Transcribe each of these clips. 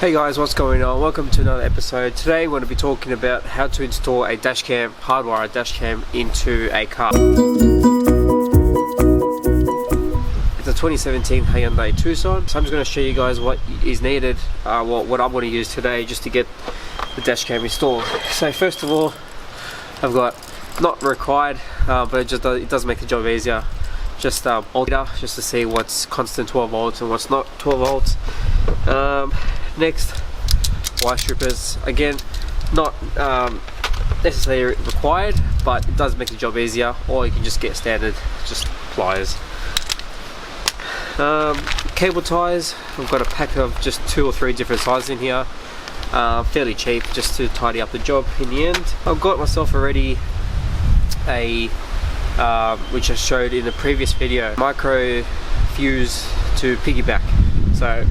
Hey guys, what's going on? Welcome to another episode. Today we're going to be talking about how to install a dash cam, hardwire dash cam into a car. It's a 2017 Hyundai Tucson. So I'm just going to show you guys what is needed, what I'm going to use today just to get the dash cam installed. So first of all, I've got, not required, but it does make the job easier. Just voltmeter, just to see what's constant 12 volts and what's not 12 volts. Next, wire strippers. Again, not necessarily required, but it does make the job easier. Or you can just get standard, just pliers. Cable ties. I've got a pack of just 2 or 3 different sizes in here. Fairly cheap, just to tidy up the job in the end. I've got myself already a which I showed in the previous video, micro fuse to piggyback. So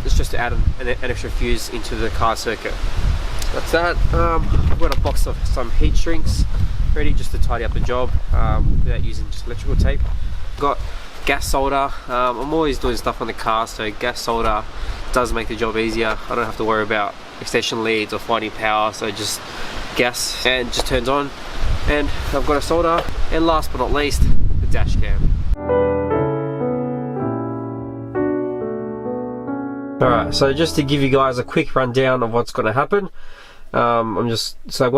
it's just to add an extra fuse into the car circuit. That's that. I've got a box of some heat shrinks ready just to tidy up the job without using just electrical tape. Got gas solder. I'm always doing stuff on the car, so gas solder does make the job easier. I don't have to worry about extension leads or finding power, so just gas and just turns on. And I've got a solder, and last but not least, the dash cam. Alright, so just to give you guys a quick rundown of what's going to happen, I'm going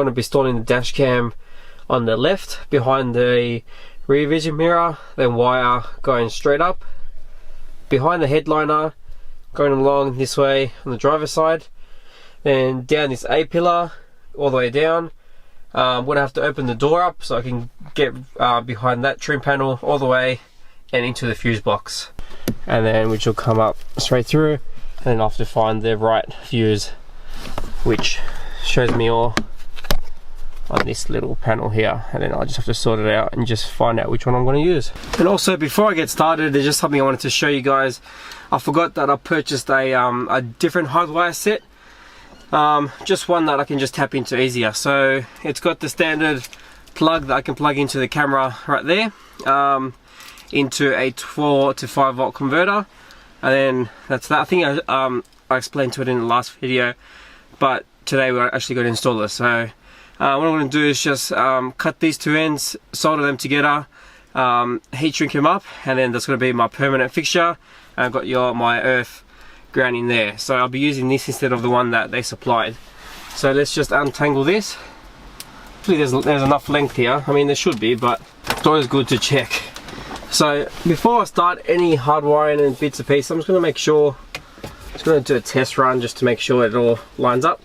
to be installing the dash cam on the left behind the rear vision mirror, then wire going straight up behind the headliner, going along this way on the driver's side, then down this A pillar all the way down. I'm going to have to open the door up so I can get behind that trim panel all the way and into the fuse box, and then which will come up straight through, and then I have to find the right fuse, which shows me all on this little panel here, and then I just have to sort it out and just find out which one I'm going to use. And also, before I get started, there's just something I wanted to show you guys. I forgot that I purchased a different hardwire set. Just one that I can just tap into easier. So it's got the standard plug that I can plug into the camera right there, into a 4 to 5 volt converter, and then that's that. I think I explained to it in the last video, but today we're actually going to install this. So what I'm going to do is just cut these 2 ends, solder them together, heat shrink them up, and then that's going to be my permanent fixture. And I've got my earth ground in there, so I'll be using this instead of the one that they supplied. So let's just untangle this. Hopefully there's enough length here. I mean, there should be, but it's always good to check. So before I start any hardwiring and bits and pieces, I'm just going to make sure, just going to do a test run just to make sure it all lines up.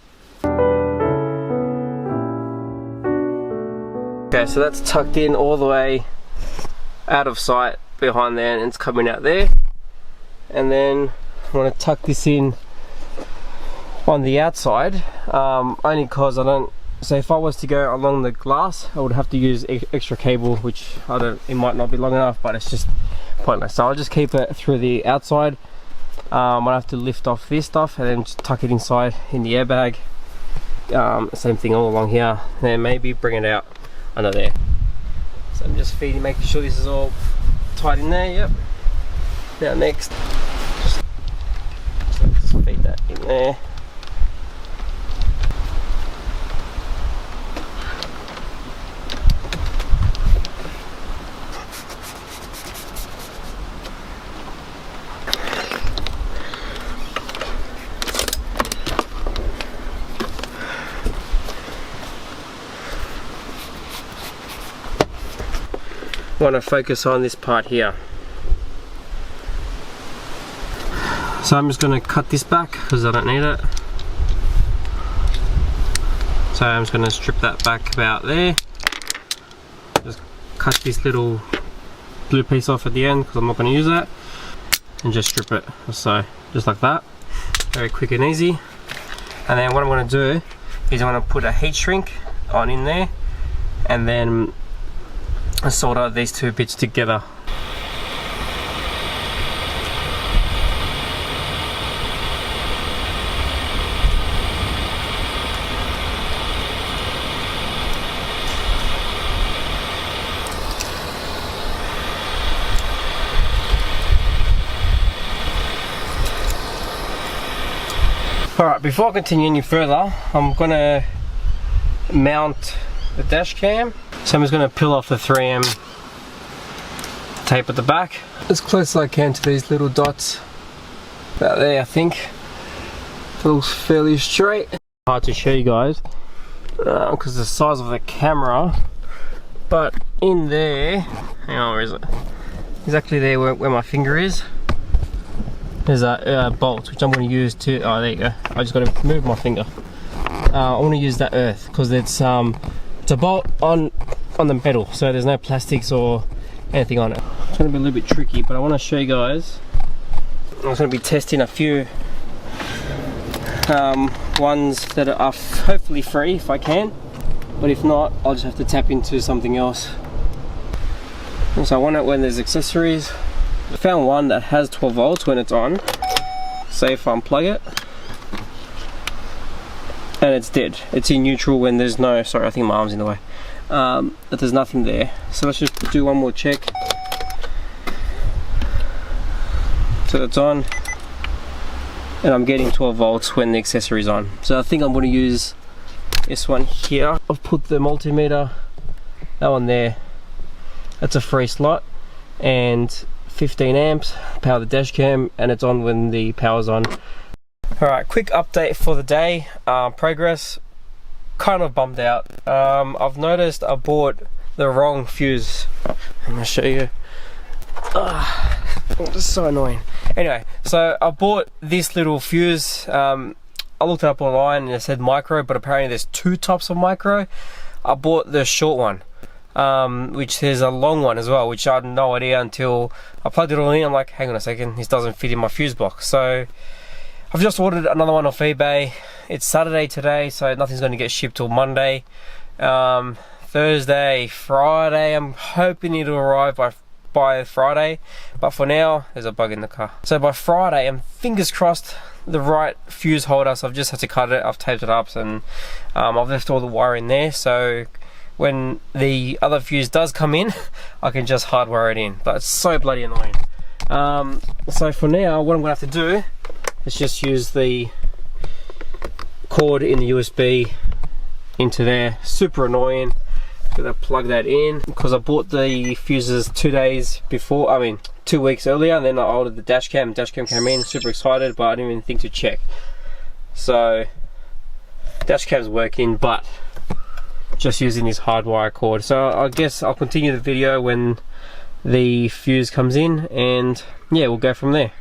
Okay, so that's tucked in all the way out of sight behind there, and it's coming out there. And then I'm going to tuck this in on the outside, only because I don't, so if I was to go along the glass, I would have to use extra cable, which it might not be long enough, but it's just pointless. So I'll just keep it through the outside. I'll have to lift off this stuff and then just tuck it inside in the airbag. Same thing all along here, and then maybe bring it out under there. So I'm just making sure this is all tight in there. Yep. Now next, just feed that in there. I want to focus on this part here. So I'm just going to cut this back because I don't need it. So I'm just going to strip that back about there. Just cut this little blue piece off at the end because I'm not going to use that. And just strip it, so just like that. Very quick and easy. And then what I'm going to do is I'm going to put a heat shrink on in there, and then solder these 2 bits together. Alright, before I continue any further, I'm gonna mount the dash cam. So I'm just gonna peel off the 3M tape at the back as close as I can to these little dots. About there, I think. It looks fairly straight. Hard to show you guys because the size of the camera, but in there, hang on, where is it? Exactly there where my finger is. There's a bolt which I'm going to use to. Oh, there you go. I just got to move my finger. I want to use that earth because it's a bolt on the metal, so there's no plastics or anything on it. It's going to be a little bit tricky, but I want to show you guys. I'm going to be testing a few ones that are hopefully free if I can, but if not, I'll just have to tap into something else. And so I want it when there's accessories. I found one that has 12 volts when it's on. Say if I unplug it, and it's dead. It's in neutral when there's no, sorry, I think my arm's in the way. But there's nothing there. So let's just do one more check. So it's on, and I'm getting 12 volts when the accessory's on. So I think I'm going to use this one here. I've put the multimeter, that one there. That's a free slot, and 15 amps, power the dash cam, and it's on when the power's on. Alright, quick update for the day. Progress, kind of bummed out. I've noticed I bought the wrong fuse. I'm going to show you. It's so annoying. Anyway, so I bought this little fuse. I looked it up online and it said micro, but apparently there's two types of micro. I bought the short one, which there's a long one as well, which I had no idea until I plugged it all in. I'm like, hang on a second, this doesn't fit in my fuse box. So I've just ordered another one off eBay. It's Saturday today, so nothing's going to get shipped till Monday. Thursday, Friday, I'm hoping it'll arrive by Friday, but for now there's a bug in the car. So by Friday, I'm fingers crossed the right fuse holder, so I've just had to cut it. I've taped it up, and I've left all the wire in there, so when the other fuse does come in, I can just hardwire it in. But it's so bloody annoying. So for now, what I'm gonna have to do is just use the cord in the USB into there. Super annoying. Gonna plug that in because I bought the fuses 2 days before, 2 weeks earlier, and then I ordered the dash cam. Dash cam came in, super excited, but I didn't even think to check. So dash cam's working, but just using this hardwire cord. So I guess I'll continue the video when the fuse comes in, and yeah, we'll go from there.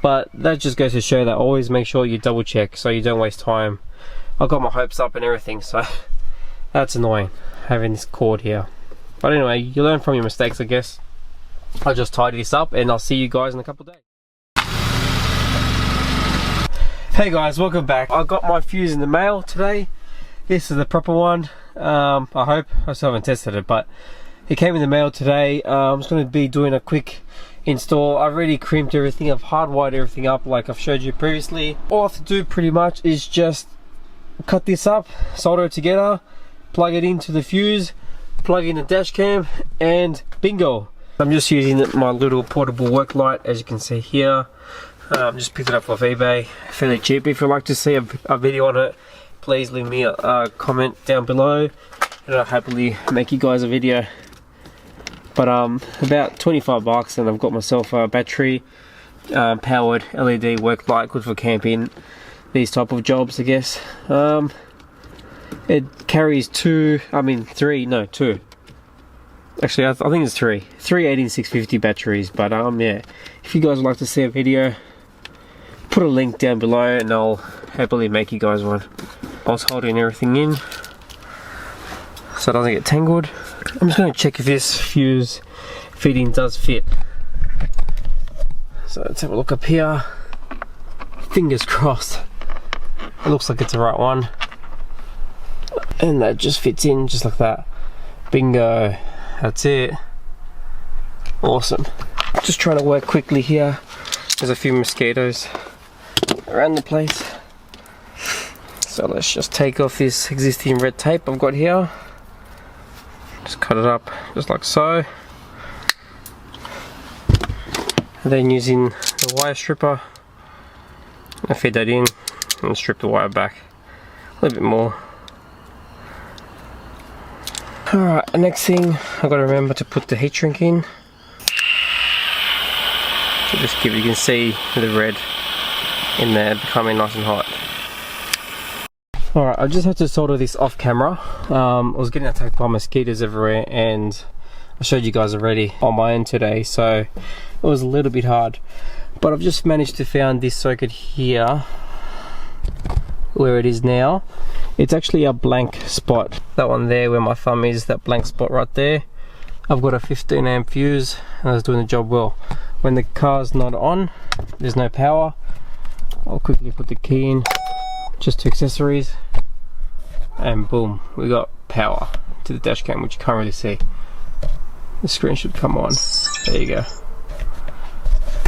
But that just goes to show that always make sure you double check so you don't waste time. I've got my hopes up and everything, so that's annoying having this cord here. But anyway, you learn from your mistakes, I guess. I'll just tidy this up and I'll see you guys in a couple of days. Hey guys, welcome back. I got my fuse in the mail today. This is the proper one. I hope. I still haven't tested it, but it came in the mail today. I'm just going to be doing a quick install. I've already crimped everything. I've hardwired everything up like I've showed you previously. All I have to do pretty much is just cut this up, solder it together, plug it into the fuse, plug in the dash cam, and bingo. I'm just using my little portable work light, as you can see here. Just picked it up off eBay, fairly cheap. If you'd like to see a video on it, please leave me a comment down below and I'll happily make you guys a video. But about 25 bucks, and I've got myself a battery powered LED work light, good for camping, these type of jobs, I guess. It carries two. Actually, I think it's three 18650 batteries. But yeah, if you guys would like to see a video, put a link down below and I'll happily make you guys one. I was holding everything in so it doesn't get tangled. I'm just going to check if this fuse fitting does fit. So let's have a look up here. Fingers crossed. It looks like it's the right one. And that just fits in just like that. Bingo. That's it. Awesome. Just trying to work quickly here. There's a few mosquitoes around the place. So let's just take off this existing red tape I've got here. Just cut it up just like so. And then using the wire stripper, I feed that in and strip the wire back a little bit more. Alright, the next thing I've got to remember to put the heat shrink in. So just you can see the red in there becoming nice and hot. Alright, I just had to solder this off camera. I was getting attacked by mosquitoes everywhere, and I showed you guys already on my end today, so it was a little bit hard. But I've just managed to find this circuit here, where it is now. It's actually a blank spot. That one there where my thumb is, that blank spot right there. I've got a 15 amp fuse and I was doing the job well. When the car's not on, there's no power, I'll quickly put the key in, just to accessories, and boom, we got power to the dash cam, which you can't really see. The screen should come on. There you go.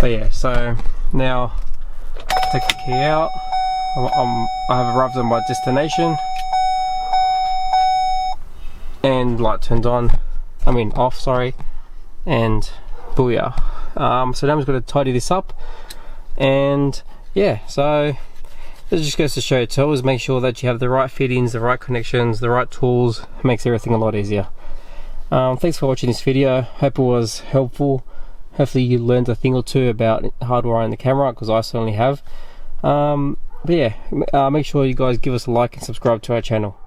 But yeah, so now take the key out. I have arrived at my destination, and light turned on. I mean off, sorry, and booyah. So now I'm just going to tidy this up, and yeah, so it just goes to show you, to always make sure that you have the right fittings, the right connections, the right tools. It makes everything a lot easier. Thanks for watching this video. Hope it was helpful. Hopefully you learned a thing or two about hardwiring the camera, because I certainly have. But yeah, make sure you guys give us a like and subscribe to our channel.